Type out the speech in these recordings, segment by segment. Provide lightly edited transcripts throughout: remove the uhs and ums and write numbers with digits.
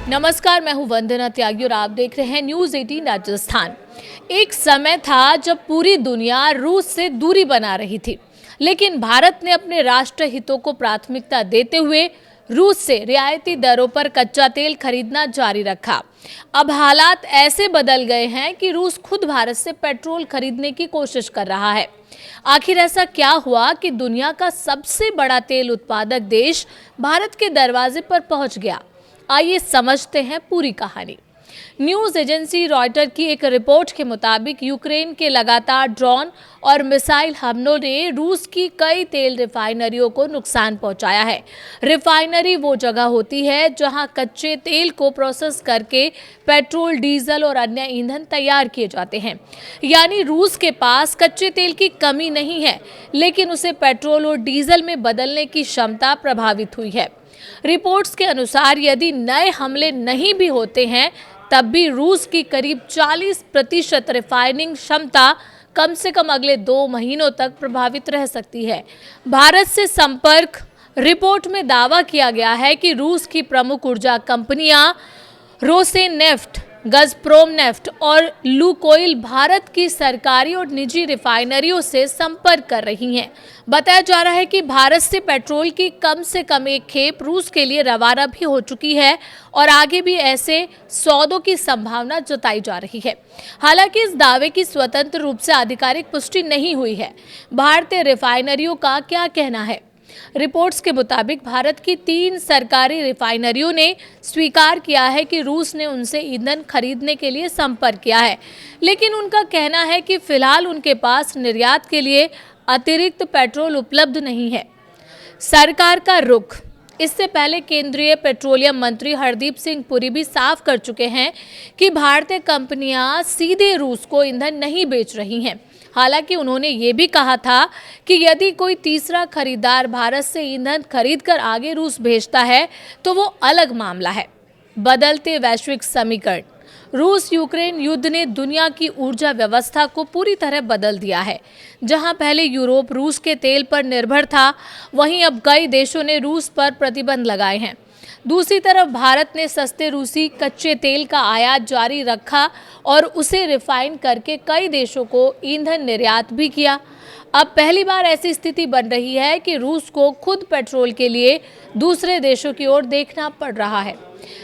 नमस्कार, मैं हूं वंदना त्यागी और आप देख रहे हैं न्यूज 18 राजस्थान। एक समय था जब पूरी दुनिया रूस से दूरी बना रही थी, लेकिन भारत ने अपने राष्ट्र हितों को प्राथमिकता देते हुए रूस से रियायती दरों पर कच्चा तेल खरीदना जारी रखा। अब हालात ऐसे बदल गए हैं कि रूस खुद भारत से पेट्रोल खरीदने की कोशिश कर रहा है। आखिर ऐसा क्या हुआ कि दुनिया का सबसे बड़ा तेल उत्पादक देश भारत के दरवाजे पर पहुंच गया? आइए समझते हैं पूरी कहानी। न्यूज एजेंसी रॉयटर की एक रिपोर्ट के मुताबिक यूक्रेन के लगातार ड्रोन और मिसाइल हमलों ने रूस की कई तेल रिफाइनरियों को नुकसान पहुंचाया है। रिफाइनरी वो जगह होती है जहां कच्चे तेल को प्रोसेस करके पेट्रोल, डीजल और अन्य ईंधन तैयार किए जाते हैं। यानी रूस के पास कच्चे तेल की कमी नहीं है, लेकिन उसे पेट्रोल और डीजल में बदलने की क्षमता प्रभावित हुई है। रिपोर्ट्स के अनुसार यदि नए हमले नहीं भी होते हैं, तब भी रूस की करीब 40% रिफाइनिंग क्षमता कम से कम अगले 2 महीनों तक प्रभावित रह सकती है। भारत से संपर्क रिपोर्ट में दावा किया गया है कि रूस की प्रमुख ऊर्जा कंपनियां रोसनेफ्ट, गजप्रोम नेफ्ट और लुकोइल भारत की सरकारी और निजी रिफाइनरियों से संपर्क कर रही हैं। बताया जा रहा है कि भारत से पेट्रोल की कम से कम एक खेप रूस के लिए रवाना भी हो चुकी है और आगे भी ऐसे सौदों की संभावना जताई जा रही है। हालांकि इस दावे की स्वतंत्र रूप से आधिकारिक पुष्टि नहीं हुई है। भारतीय रिफाइनरियों का क्या कहना है? रिपोर्ट्स के मुताबिक भारत की 3 सरकारी रिफाइनरियों ने स्वीकार किया है कि रूस ने उनसे ईंधन खरीदने के लिए संपर्क किया है, लेकिन उनका कहना है कि फिलहाल उनके पास निर्यात के लिए अतिरिक्त पेट्रोल उपलब्ध नहीं है। सरकार का रुख। इससे पहले केंद्रीय पेट्रोलियम मंत्री हरदीप सिंह पुरी भी साफ कर चुके हैं कि भारतीय कंपनियां सीधे रूस को ईंधन नहीं बेच रही हैं। हालांकि उन्होंने ये भी कहा था कि यदि कोई तीसरा खरीदार भारत से ईंधन खरीदकर आगे रूस भेजता है तो वो अलग मामला है। बदलते वैश्विक समीकरण। रूस यूक्रेन युद्ध ने दुनिया की ऊर्जा व्यवस्था को पूरी तरह बदल दिया है। जहां पहले यूरोप रूस के तेल पर निर्भर था, वहीं अब कई देशों ने रूस पर प्रतिबंध लगाए हैं। दूसरी तरफ भारत ने सस्ते रूसी कच्चे तेल का आयात जारी रखा और उसे रिफाइन करके कई देशों को ईंधन निर्यात भी किया। अब पहली बार ऐसी स्थिति बन रही है कि रूस को खुद पेट्रोल के लिए दूसरे देशों की ओर देखना पड़ रहा है।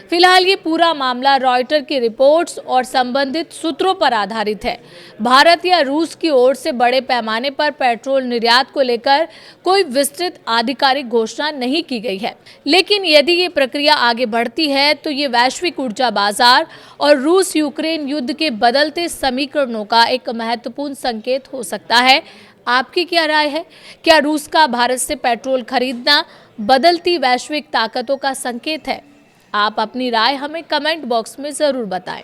फिलहाल ये पूरा मामला रॉयटर की रिपोर्ट्स और संबंधित सूत्रों पर आधारित है। भारत या रूस की ओर से बड़े पैमाने पर पेट्रोल निर्यात को लेकर कोई विस्तृत आधिकारिक घोषणा नहीं की गई है, लेकिन यदि ये प्रक्रिया आगे बढ़ती है तो ये वैश्विक ऊर्जा बाजार और रूस यूक्रेन युद्ध के बदलते समीकरणों का एक महत्वपूर्ण संकेत हो सकता है। आपकी क्या राय है? क्या रूस का भारत से पेट्रोल खरीदना बदलती वैश्विक ताकतों का संकेत है? आप अपनी राय हमें कमेंट बॉक्स में ज़रूर बताएं।